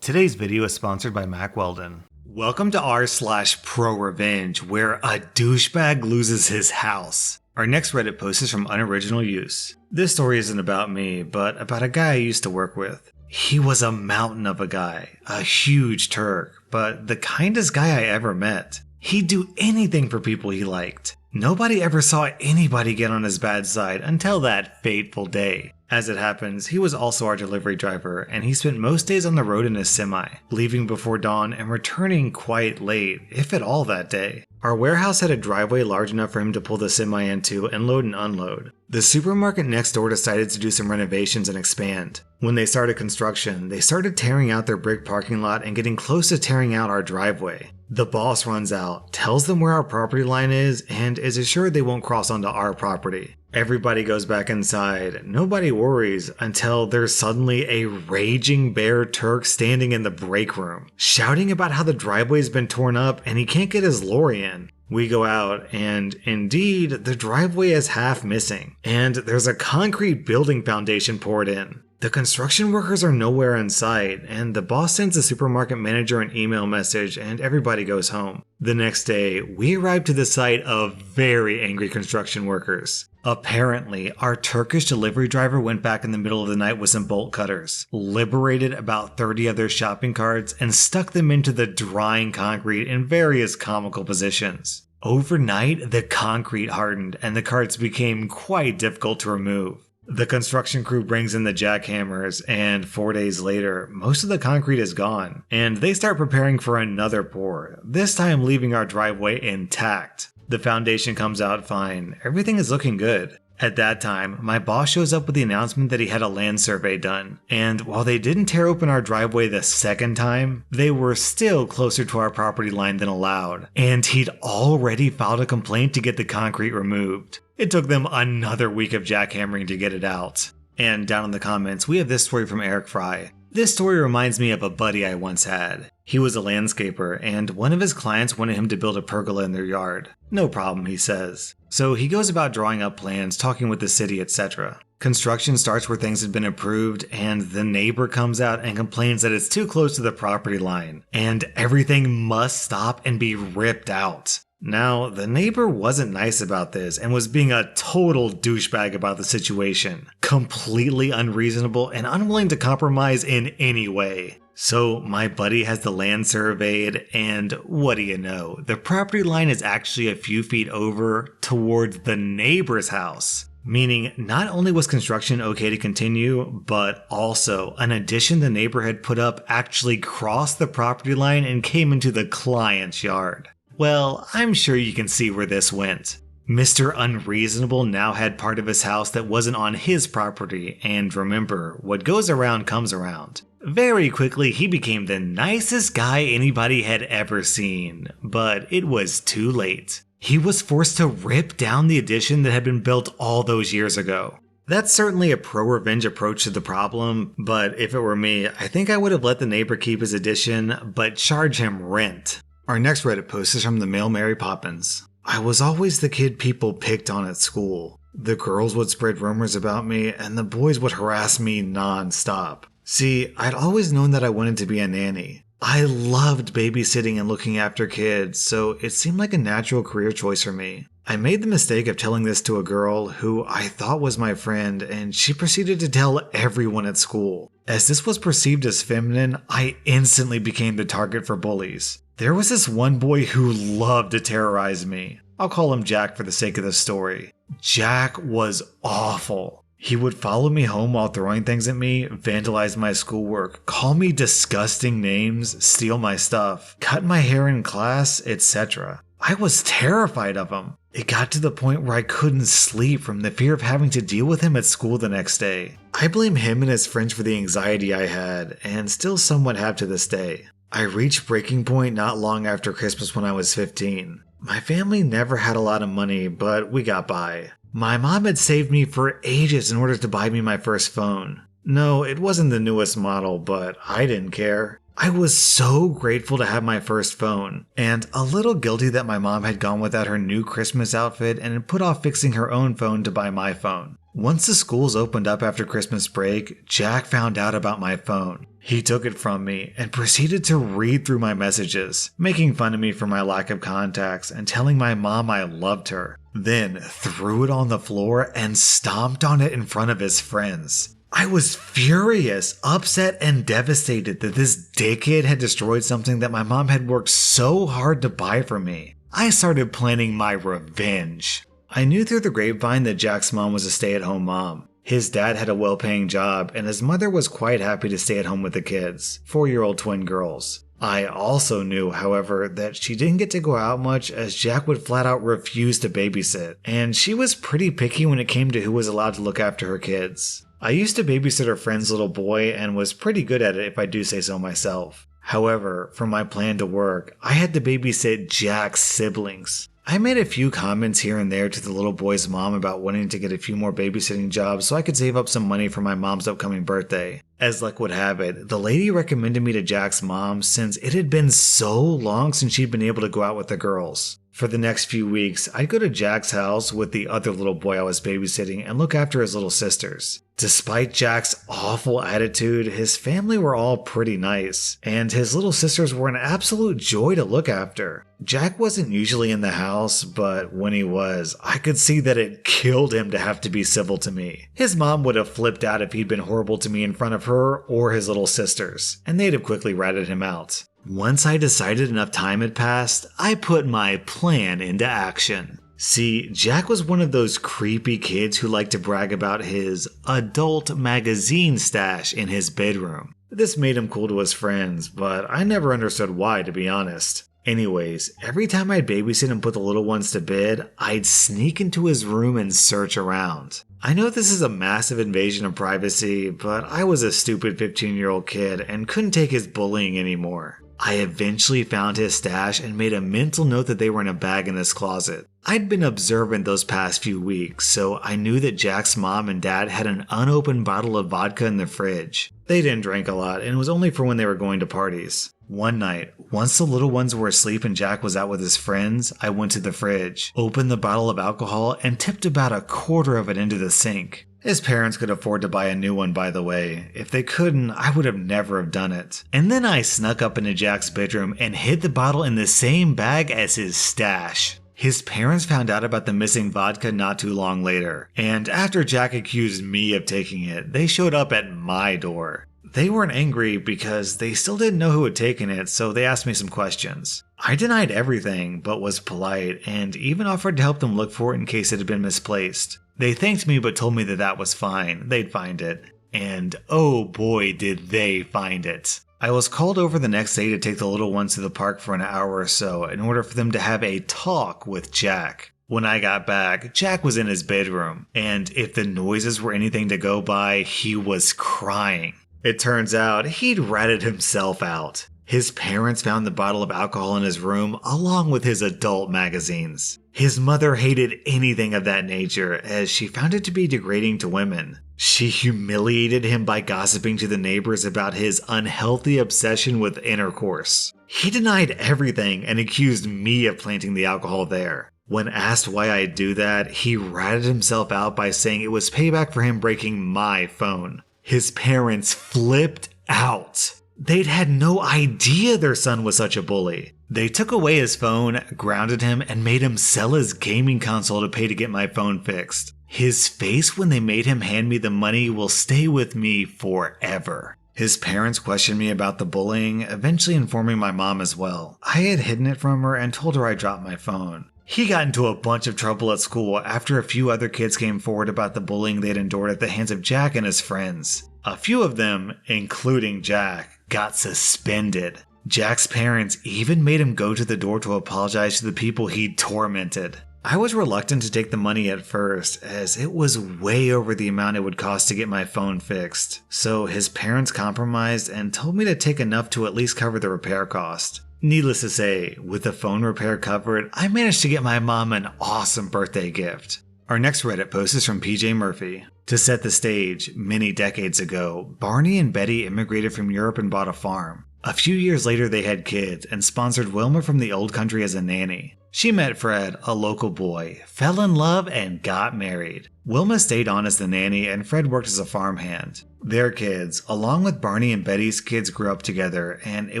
Today's video is sponsored by MacLeod. Welcome to r/Prorevenge, where a douchebag loses his house. Our next Reddit post is from Unoriginal Use. This story isn't about me, but about a guy I used to work with. He was a mountain of a guy, a huge Turk, but the kindest guy I ever met. He'd do anything for people he liked. Nobody ever saw anybody get on his bad side until that fateful day. As it happens, he was also our delivery driver, and he spent most days on the road in his semi, leaving before dawn and returning quite late, if at all that day. Our warehouse had a driveway large enough for him to pull the semi into and load and unload. The supermarket next door decided to do some renovations and expand. When they started construction, they started tearing out their brick parking lot and getting close to tearing out our driveway. The boss runs out, tells them where our property line is, and is assured they won't cross onto our property. Everybody goes back inside. Nobody worries until there's suddenly a raging bear Turk standing in the break room, shouting about how the driveway's been torn up and he can't get his lorry in. We go out, and indeed, the driveway is half missing, and there's a concrete building foundation poured in. The construction workers are nowhere in sight, and the boss sends the supermarket manager an email message and everybody goes home. The next day, we arrive to the site of very angry construction workers. Apparently, our Turkish delivery driver went back in the middle of the night with some bolt cutters, liberated about 30 of their shopping carts, and stuck them into the drying concrete in various comical positions. Overnight, the concrete hardened and the carts became quite difficult to remove. The construction crew brings in the jackhammers, and 4 days later, most of the concrete is gone, and they start preparing for another pour, this time leaving our driveway intact. The foundation comes out fine, everything is looking good. At that time, my boss shows up with the announcement that he had a land survey done, and while they didn't tear open our driveway the second time, they were still closer to our property line than allowed, and he'd already filed a complaint to get the concrete removed. It took them another week of jackhammering to get it out. And down in the comments, we have this story from Eric Fry. This story reminds me of a buddy I once had. He was a landscaper, and one of his clients wanted him to build a pergola in their yard. No problem, he says. So he goes about drawing up plans, talking with the city, etc. Construction starts where things had been approved, and the neighbor comes out and complains that it's too close to the property line, and everything must stop and be ripped out. Now, the neighbor wasn't nice about this and was being a total douchebag about the situation. Completely unreasonable and unwilling to compromise in any way. So my buddy has the land surveyed, and what do you know? The property line is actually a few feet over towards the neighbor's house. Meaning, not only was construction okay to continue, but also an addition the neighbor had put up actually crossed the property line and came into the client's yard. Well, I'm sure you can see where this went. Mr. Unreasonable now had part of his house that wasn't on his property, and remember, what goes around comes around. Very quickly, he became the nicest guy anybody had ever seen, but it was too late. He was forced to rip down the addition that had been built all those years ago. That's certainly a pro-revenge approach to the problem, but if it were me, I think I would have let the neighbor keep his addition, but charge him rent. Our next Reddit post is from the male Mary Poppins. I was always the kid people picked on at school. The girls would spread rumors about me, and the boys would harass me non-stop. See, I'd always known that I wanted to be a nanny. I loved babysitting and looking after kids, so it seemed like a natural career choice for me. I made the mistake of telling this to a girl who I thought was my friend, and she proceeded to tell everyone at school. As this was perceived as feminine, I instantly became the target for bullies. There was this one boy who loved to terrorize me. I'll call him Jack for the sake of the story. Jack was awful. He would follow me home while throwing things at me, vandalize my schoolwork, call me disgusting names, steal my stuff, cut my hair in class, etc. I was terrified of him. It got to the point where I couldn't sleep from the fear of having to deal with him at school the next day. I blame him and his friends for the anxiety I had, and still somewhat have to this day. I reached breaking point not long after Christmas when I was 15. My family never had a lot of money, but we got by. My mom had saved me for ages in order to buy me my first phone. No, it wasn't the newest model, but I didn't care. I was so grateful to have my first phone, and a little guilty that my mom had gone without her new Christmas outfit and had put off fixing her own phone to buy my phone. Once the schools opened up after Christmas break, Jack found out about my phone. He took it from me and proceeded to read through my messages, making fun of me for my lack of contacts and telling my mom I loved her. Then threw it on the floor and stomped on it in front of his friends. I was furious, upset, and devastated that this dickhead had destroyed something that my mom had worked so hard to buy for me. I started planning my revenge. I knew through the grapevine that Jack's mom was a stay-at-home mom. His dad had a well-paying job, and his mother was quite happy to stay at home with the kids, 4-year-old twin girls. I also knew, however, that she didn't get to go out much as Jack would flat out refuse to babysit, and she was pretty picky when it came to who was allowed to look after her kids. I used to babysit her friend's little boy and was pretty good at it if I do say so myself. However, for my plan to work, I had to babysit Jack's siblings. I made a few comments here and there to the little boy's mom about wanting to get a few more babysitting jobs so I could save up some money for my mom's upcoming birthday. As luck would have it, the lady recommended me to Jack's mom since it had been so long since she'd been able to go out with the girls. For the next few weeks, I'd go to Jack's house with the other little boy I was babysitting and look after his little sisters. Despite Jack's awful attitude, his family were all pretty nice, and his little sisters were an absolute joy to look after. Jack wasn't usually in the house, but when he was, I could see that it killed him to have to be civil to me. His mom would have flipped out if he'd been horrible to me in front of her or his little sisters, and they'd have quickly ratted him out. Once I decided enough time had passed, I put my plan into action. See, Jack was one of those creepy kids who liked to brag about his adult magazine stash in his bedroom. This made him cool to his friends, but I never understood why, to be honest. Anyways, every time I'd babysit and put the little ones to bed, I'd sneak into his room and search around. I know this is a massive invasion of privacy, but I was a stupid 15-year-old kid and couldn't take his bullying anymore. I eventually found his stash and made a mental note that they were in a bag in his closet. I'd been observant those past few weeks, so I knew that Jack's mom and dad had an unopened bottle of vodka in the fridge. They didn't drink a lot, and it was only for when they were going to parties. One night, once the little ones were asleep and Jack was out with his friends, I went to the fridge, opened the bottle of alcohol, and tipped about a quarter of it into the sink. His parents could afford to buy a new one, by the way. If they couldn't, I would have never have done it. And then I snuck up into Jack's bedroom and hid the bottle in the same bag as his stash. His parents found out about the missing vodka not too long later, and after Jack accused me of taking it, they showed up at my door. They weren't angry because they still didn't know who had taken it, so they asked me some questions. I denied everything, but was polite, and even offered to help them look for it in case it had been misplaced. They thanked me but told me that that was fine, they'd find it. And oh boy did they find it. I was called over the next day to take the little ones to the park for an hour or so in order for them to have a talk with Jack. When I got back, Jack was in his bedroom, and if the noises were anything to go by, he was crying. It turns out he'd ratted himself out. His parents found the bottle of alcohol in his room along with his adult magazines. His mother hated anything of that nature as she found it to be degrading to women. She humiliated him by gossiping to the neighbors about his unhealthy obsession with intercourse. He denied everything and accused me of planting the alcohol there. When asked why I'd do that, he ratted himself out by saying it was payback for him breaking my phone. His parents flipped out. They'd had no idea their son was such a bully. They took away his phone, grounded him, and made him sell his gaming console to pay to get my phone fixed. His face when they made him hand me the money will stay with me forever. His parents questioned me about the bullying, eventually informing my mom as well. I had hidden it from her and told her I dropped my phone. He got into a bunch of trouble at school after a few other kids came forward about the bullying they'd endured at the hands of Jack and his friends. A few of them, including Jack, got suspended. Jack's parents even made him go to the door to apologize to the people he'd tormented. I was reluctant to take the money at first, as it was way over the amount it would cost to get my phone fixed. So his parents compromised and told me to take enough to at least cover the repair cost. Needless to say, with the phone repair covered, I managed to get my mom an awesome birthday gift. Our next Reddit post is from PJ Murphy. To set the stage, many decades ago, Barney and Betty immigrated from Europe and bought a farm. A few years later they had kids and sponsored Wilma from the old country as a nanny. She met Fred, a local boy, fell in love, and got married. Wilma stayed on as the nanny and Fred worked as a farmhand. Their kids, along with Barney and Betty's kids, grew up together, and it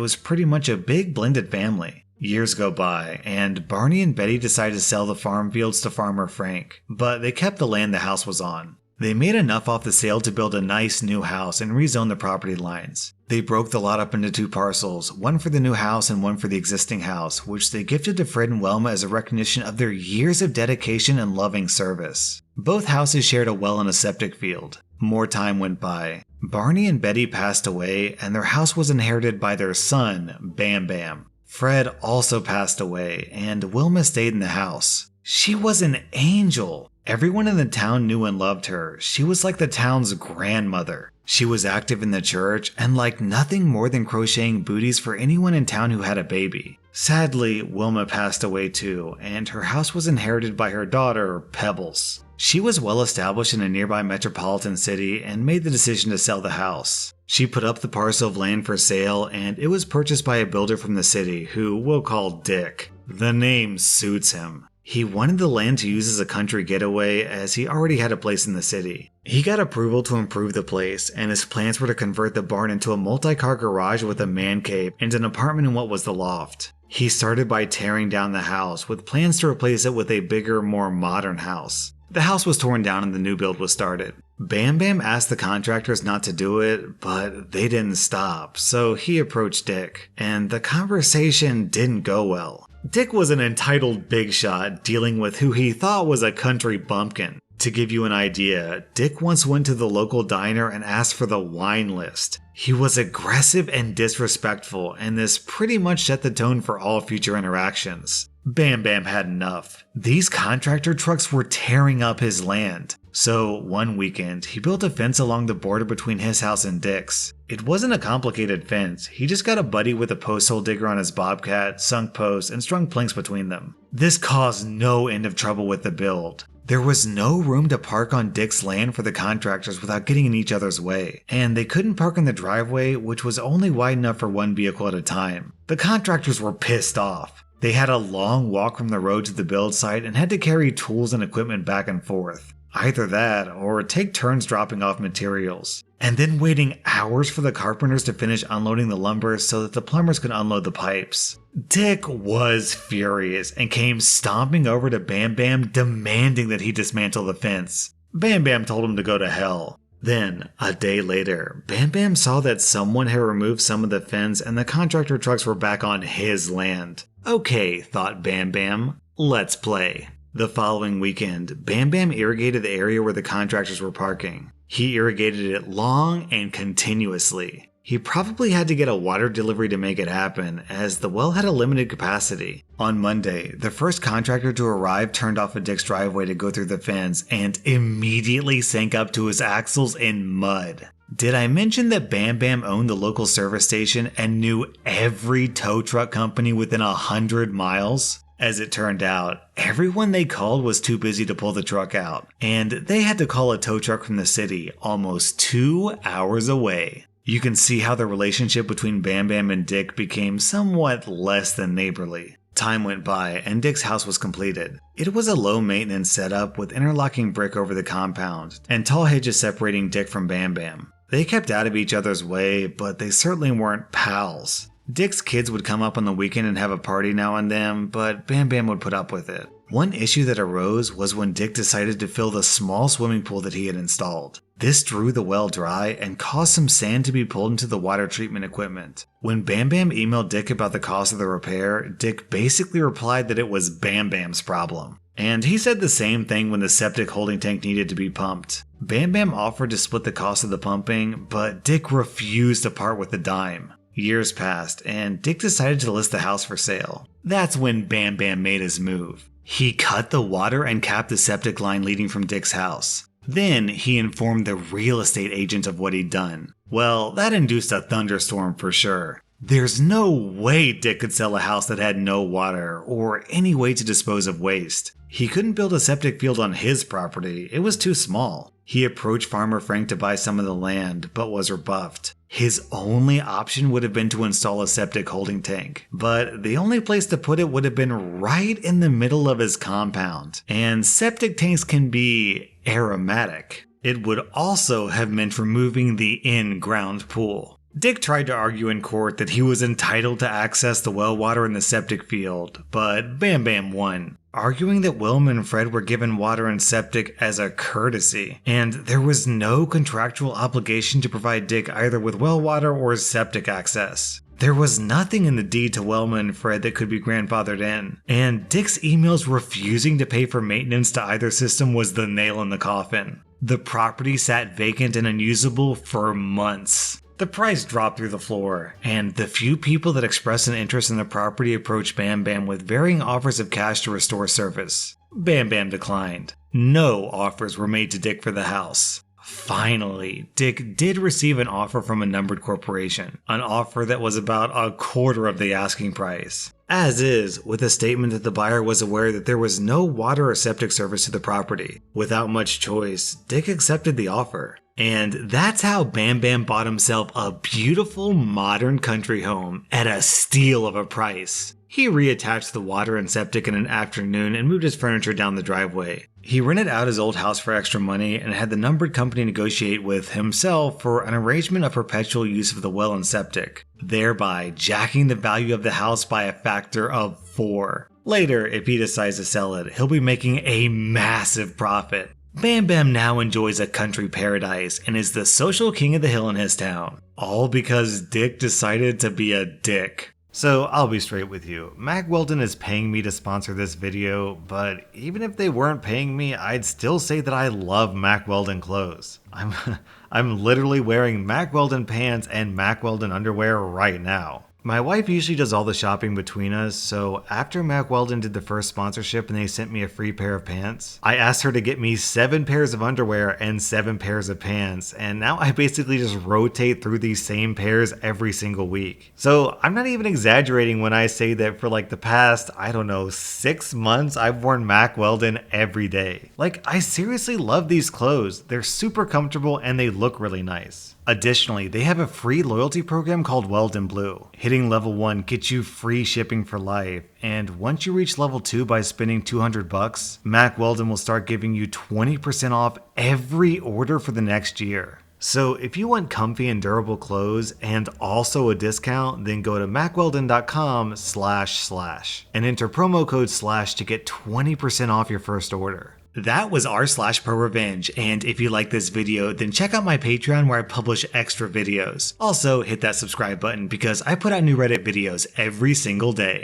was pretty much a big blended family. Years go by, and Barney and Betty decide to sell the farm fields to Farmer Frank, but they kept the land the house was on. They made enough off the sale to build a nice new house and rezone the property lines. They broke the lot up into 2 parcels, one for the new house and one for the existing house, which they gifted to Fred and Wilma as a recognition of their years of dedication and loving service. Both houses shared a well and a septic field. More time went by. Barney and Betty passed away, and their house was inherited by their son, Bam Bam. Fred also passed away, and Wilma stayed in the house. She was an angel. Everyone in the town knew and loved her. She was like the town's grandmother. She was active in the church and liked nothing more than crocheting booties for anyone in town who had a baby. Sadly, Wilma passed away too, and her house was inherited by her daughter, Pebbles. She was well established in a nearby metropolitan city and made the decision to sell the house. She put up the parcel of land for sale, and it was purchased by a builder from the city who we'll call Dick. The name suits him. He wanted the land to use as a country getaway as he already had a place in the city. He got approval to improve the place, and his plans were to convert the barn into a multi-car garage with a man cave and an apartment in what was the loft. He started by tearing down the house, with plans to replace it with a bigger, more modern house. The house was torn down and the new build was started. Bam Bam asked the contractors not to do it, but they didn't stop, so he approached Dick, and the conversation didn't go well. Dick was an entitled big shot dealing with who he thought was a country bumpkin. To give you an idea, Dick once went to the local diner and asked for the wine list. He was aggressive and disrespectful, and this pretty much set the tone for all future interactions. Bam Bam had enough. These contractor trucks were tearing up his land. So one weekend, he built a fence along the border between his house and Dick's. It wasn't a complicated fence, he just got a buddy with a post hole digger on his bobcat, sunk posts, and strung planks between them. This caused no end of trouble with the build. There was no room to park on Dick's land for the contractors without getting in each other's way, and they couldn't park in the driveway, which was only wide enough for one vehicle at a time. The contractors were pissed off. They had a long walk from the road to the build site and had to carry tools and equipment back and forth. Either that, or take turns dropping off materials. And then waiting hours for the carpenters to finish unloading the lumber so that the plumbers could unload the pipes. Dick was furious and came stomping over to Bam Bam demanding that he dismantle the fence. Bam Bam told him to go to hell. Then, a day later, Bam Bam saw that someone had removed some of the fence and the contractor trucks were back on his land. Okay, thought Bam Bam, let's play. The following weekend, Bam Bam irrigated the area where the contractors were parking. He irrigated it long and continuously. He probably had to get a water delivery to make it happen, as the well had a limited capacity. On Monday, the first contractor to arrive turned off at Dick's driveway to go through the fence and immediately sank up to his axles in mud. Did I mention that Bam Bam owned the local service station and knew every tow truck company within 100 miles? As it turned out, everyone they called was too busy to pull the truck out, and they had to call a tow truck from the city almost 2 hours away. You can see how the relationship between Bam Bam and Dick became somewhat less than neighborly. Time went by and Dick's house was completed. It was a low-maintenance setup with interlocking brick over the compound, and tall hedges separating Dick from Bam Bam. They kept out of each other's way, but they certainly weren't pals. Dick's kids would come up on the weekend and have a party now and then, but Bam Bam would put up with it. One issue that arose was when Dick decided to fill the small swimming pool that he had installed. This drew the well dry and caused some sand to be pulled into the water treatment equipment. When Bam Bam emailed Dick about the cost of the repair, Dick basically replied that it was Bam Bam's problem. And he said the same thing when the septic holding tank needed to be pumped. Bam Bam offered to split the cost of the pumping, but Dick refused to part with the dime. Years passed, and Dick decided to list the house for sale. That's when Bam Bam made his move. He cut the water and capped the septic line leading from Dick's house. Then he informed the real estate agent of what he'd done. Well, that induced a thunderstorm for sure. There's no way Dick could sell a house that had no water or any way to dispose of waste. He couldn't build a septic field on his property, it was too small. He approached Farmer Frank to buy some of the land, but was rebuffed. His only option would have been to install a septic holding tank, but the only place to put it would have been right in the middle of his compound, and septic tanks can be aromatic. It would also have meant removing the in-ground pool. Dick tried to argue in court that he was entitled to access the well water in the septic field, but Bam Bam won, arguing that Wilma and Fred were given water and septic as a courtesy, and there was no contractual obligation to provide Dick either with well water or septic access. There was nothing in the deed to Wilma and Fred that could be grandfathered in, and Dick's emails refusing to pay for maintenance to either system was the nail in the coffin. The property sat vacant and unusable for months. The price dropped through the floor, and the few people that expressed an interest in the property approached Bam Bam with varying offers of cash to restore service. Bam Bam declined. No offers were made to Dick for the house. Finally, Dick did receive an offer from a numbered corporation, an offer that was about a quarter of the asking price. As is, with a statement that the buyer was aware that there was no water or septic service to the property. Without much choice, Dick accepted the offer. And that's how Bam Bam bought himself a beautiful modern country home at a steal of a price. He reattached the water and septic in an afternoon and moved his furniture down the driveway. He rented out his old house for extra money and had the numbered company negotiate with himself for an arrangement of perpetual use of the well and septic, thereby jacking the value of the house by a factor of 4. Later, if he decides to sell it, he'll be making a massive profit. Bam Bam now enjoys a country paradise and is the social king of the hill in his town. All because Dick decided to be a dick. So I'll be straight with you. Mack Weldon is paying me to sponsor this video, but even if they weren't paying me, I'd still say that I love Mack Weldon clothes. I'm literally wearing Mack Weldon pants and Mack Weldon underwear right now. My wife usually does all the shopping between us, so after Mack Weldon did the first sponsorship and they sent me a free pair of pants, I asked her to get me 7 pairs of underwear and 7 pairs of pants, and now I basically just rotate through these same pairs every single week. So I'm not even exaggerating when I say that for like the past, 6 months, I've worn Mack Weldon every day. Like, I seriously love these clothes. They're super comfortable and they look really nice. Additionally, they have a free loyalty program called Weldon Blue. Hitting level 1 gets you free shipping for life, and once you reach level 2 by spending $200, Mack Weldon will start giving you 20% off every order for the next year. So if you want comfy and durable clothes and also a discount, then go to macweldon.com/slash and enter promo code / to get 20% off your first order. That was rSlash and if you like this video, then check out my Patreon where I publish extra videos. Also, hit that subscribe button because I put out new Reddit videos every single day.